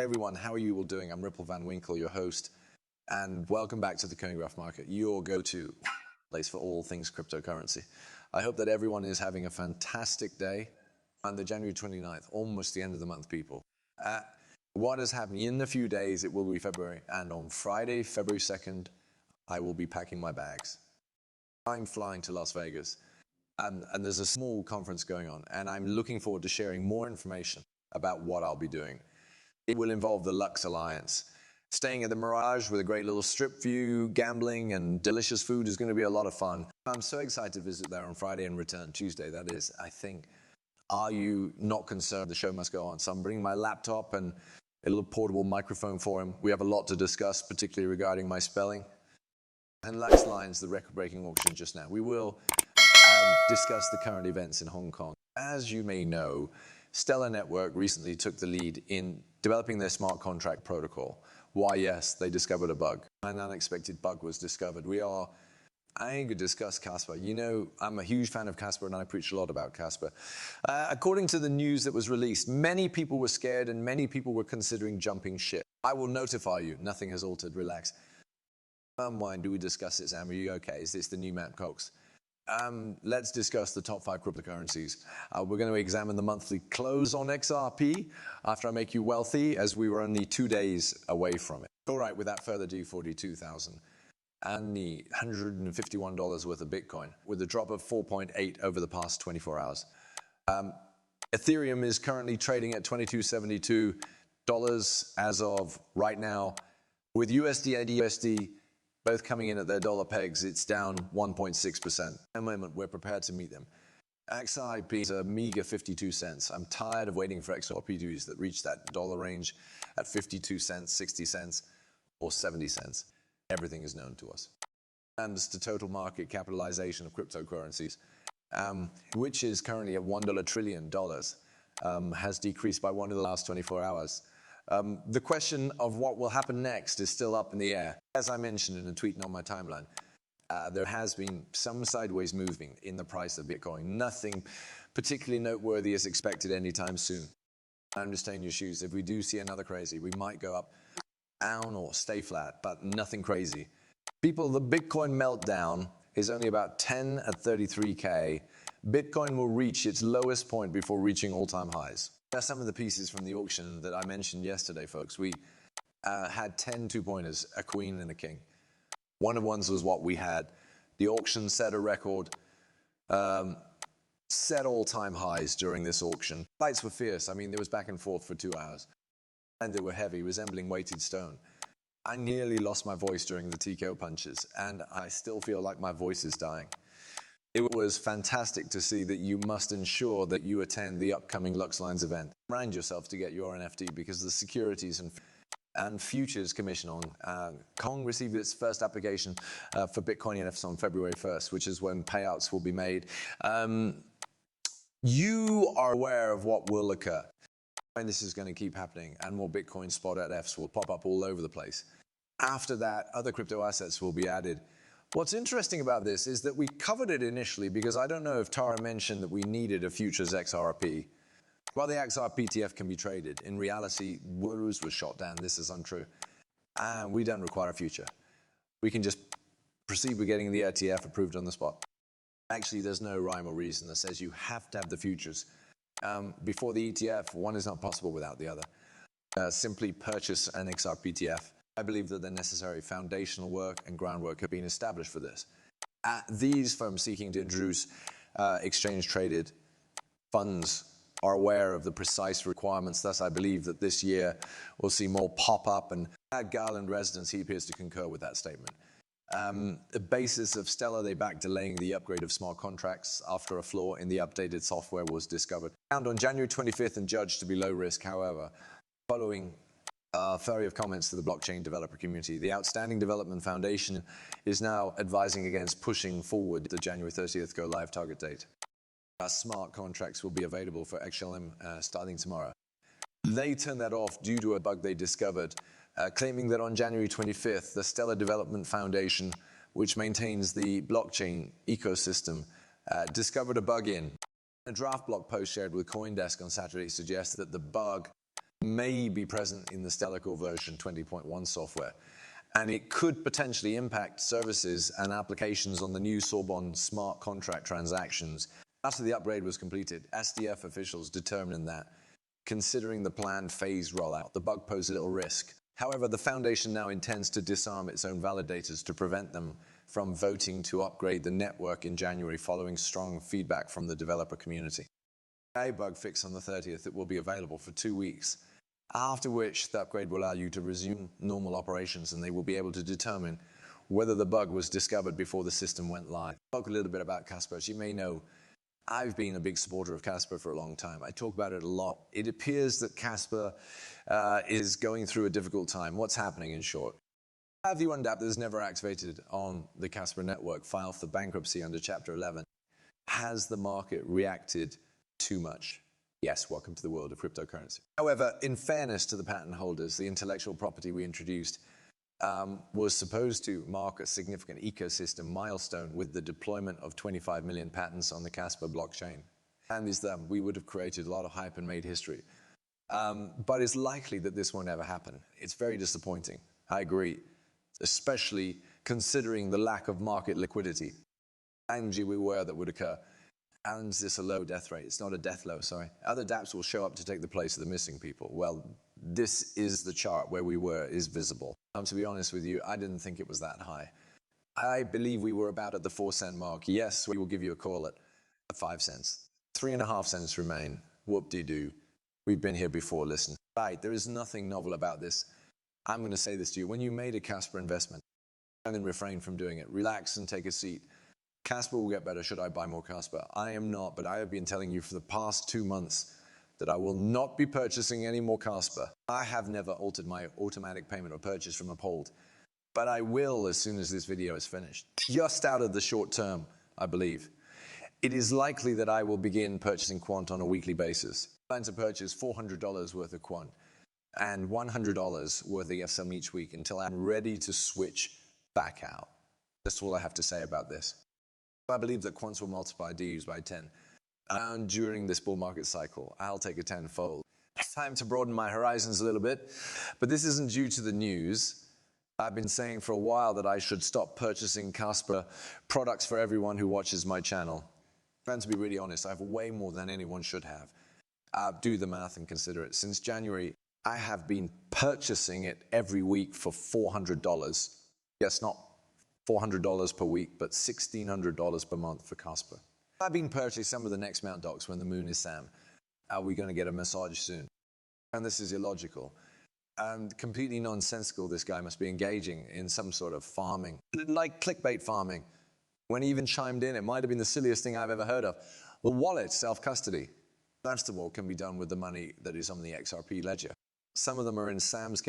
Hey everyone, how are you all doing? I'm Ripple Van Winkle, your host, and welcome back to the Coin Graph Market, your go-to place for all things cryptocurrency. I hope that everyone is having a fantastic day on the January 29th, almost the end of the month, people. What is happening in a few days, it will be February, and on Friday, February 2nd, I will be packing my bags. I'm flying to Las Vegas, and there's a small conference going on, and I'm looking forward to sharing more information about what I'll be doing. It will involve the Lux Alliance. Staying at the Mirage with a great little strip view, gambling, and delicious food is going to be a lot of fun. I'm so excited to visit there on Friday and return Tuesday, that is, I think. Are you not concerned? The show must go on. So I'm bringing my laptop and a little portable microphone for him. We have a lot to discuss, particularly regarding my spelling. And Lux Alliance, the record-breaking auction just now. We will discuss the current events in Hong Kong. As you may know, Stellar Network recently took the lead in developing their smart contract protocol. Why, yes, they discovered a bug. An unexpected bug was discovered. I ain't gonna discuss Casper. You know, I'm a huge fan of Casper and I preach a lot about Casper. According to the news that was released, many people were scared and many people were considering jumping ship. I will notify you, nothing has altered, relax. Wine, do we discuss this, Am? Are you okay? Is this the new Mt. Cox? Let's discuss the top 5 cryptocurrencies. We're going to examine the monthly close on XRP after I make you wealthy, as we were only 2 days away from it. All right, without further ado, 42,000 and the $151 worth of Bitcoin, with a drop of 4.8 over the past 24 hours. Ethereum is currently trading at $22.72 as of right now, with USD and USD both coming in at their dollar pegs. It's down 1.6%. At the moment, we're prepared to meet them. XRP is a meager 52 cents. I'm tired of waiting for XRPs that reach that dollar range at 52 cents, 60 cents, or 70 cents. Everything is known to us. And the total market capitalization of cryptocurrencies, which is currently at $1 trillion, has decreased by 1 in the last 24 hours. The question of what will happen next is still up in the air. As I mentioned in a tweet on my timeline, there has been some sideways moving in the price of Bitcoin. Nothing particularly noteworthy is expected anytime soon. I understand your shoes. If we do see another crazy, we might go up, down, or stay flat, but nothing crazy. People, the Bitcoin meltdown is only about 10 at 33K. Bitcoin will reach its lowest point before reaching all-time highs. That's some of the pieces from the auction that I mentioned yesterday, folks. We had 10 two-pointers, a queen and a king. One of ones was what we had. The auction set a record, set all-time highs during this auction. Fights were fierce. I mean, there was back and forth for 2 hours. And they were heavy, resembling weighted stone. I nearly lost my voice during the TKO punches, and I still feel like my voice is dying. It was fantastic to see that you must ensure that you attend the upcoming Lux Alliance event. Remind yourself to get your NFT, because the Securities and Futures Commission on Hong Kong received its first application for Bitcoin ETFs on February 1st, which is when payouts will be made. You are aware of what will occur. And this is going to keep happening, and more Bitcoin spot ETFs will pop up all over the place. After that, other crypto assets will be added. What's interesting about this is that we covered it initially because I don't know if Tara mentioned that we needed a futures XRP. While the XRP ETF can be traded, in reality, Wurus was shot down. This is untrue. And we don't require a future. We can just proceed with getting the ETF approved on the spot. Actually, there's no rhyme or reason that says you have to have the futures. Before the ETF, one is not possible without the other. Simply purchase an XRP ETF. I believe that the necessary foundational work and groundwork have been established for this. These firms seeking to introduce exchange-traded funds are aware of the precise requirements. Thus, I believe that this year we'll see more pop-up, and at Garland residence, he appears to concur with that statement. The basis of Stellar, they back delaying the upgrade of smart contracts after a flaw in the updated software was discovered. Found on January 25th and judged to be low risk, however, following a flurry of comments to the blockchain developer community, the Outstanding Development Foundation is now advising against pushing forward the January 30th go live target date. Smart contracts will be available for XLM starting tomorrow. They turned that off due to a bug they discovered, claiming that on January 25th, the Stellar Development Foundation, which maintains the blockchain ecosystem, discovered a bug in. A draft blog post shared with CoinDesk on Saturday suggests that the bug may be present in the Stellar Core version 20.1 software, and it could potentially impact services and applications on the new Sorbonne smart contract transactions. After the upgrade was completed, SDF officials determined that, considering the planned phased rollout, the bug posed a little risk. However, the foundation now intends to disarm its own validators to prevent them from voting to upgrade the network in January following strong feedback from the developer community. A bug fix on the 30th, it will be available for 2 weeks, after which the upgrade will allow you to resume normal operations, and they will be able to determine whether the bug was discovered before the system went live. Talk a little bit about Casper. As you may know, I've been a big supporter of Casper for a long time. I talk about it a lot. It appears that Casper is going through a difficult time. What's happening, in short? Have the one DApp that is never activated on the Casper network file for bankruptcy under Chapter 11. Has the market reacted too much? Yes, welcome to the world of cryptocurrency. However, in fairness to the patent holders, the intellectual property we introduced was supposed to mark a significant ecosystem milestone with the deployment of 25 million patents on the Casper blockchain. And we would have created a lot of hype and made history. But it's likely that this won't ever happen. It's very disappointing. I agree, especially considering the lack of market liquidity. And we were aware that would occur. And is this a low death rate? It's not a death low, sorry. Other dApps will show up to take the place of the missing people. Well, this is the chart where we were, is visible. To be honest with you, I didn't think it was that high. I believe we were about at the 4-cent mark. Yes, we will give you a call at 5 cents. 3.5 cents remain. Whoop-de-doo. We've been here before, listen. Right, there is nothing novel about this. I'm going to say this to you. When you made a Casper investment, and then refrain from doing it, relax and take a seat. Casper will get better. Should I buy more Casper? I am not, but I have been telling you for the past 2 months that I will not be purchasing any more Casper. I have never altered my automatic payment or purchase from Uphold, but I will as soon as this video is finished. Just out of the short term, I believe. It is likely that I will begin purchasing Quant on a weekly basis. I plan to purchase $400 worth of Quant and $100 worth of EFSM each week until I'm ready to switch back out. That's all I have to say about this. I believe that Quants will multiply DUs by 10. And during this bull market cycle, I'll take a 10-fold. It's time to broaden my horizons a little bit, but this isn't due to the news. I've been saying for a while that I should stop purchasing Casper products for everyone who watches my channel. And to be really honest, I have way more than anyone should have. Do the math and consider it. Since January, I have been purchasing it every week for $400. Yes, not $400 per week, but $1,600 per month for Casper. I've been purchasing some of the next Mount Docs when the moon is Sam. Are we going to get a massage soon? And this is illogical. And completely nonsensical, this guy must be engaging in some sort of farming. Like clickbait farming. When he even chimed in, it might have been the silliest thing I've ever heard of. The wallet, self-custody. First of all, can be done with the money that is on the XRP ledger. Some of them are in Sam's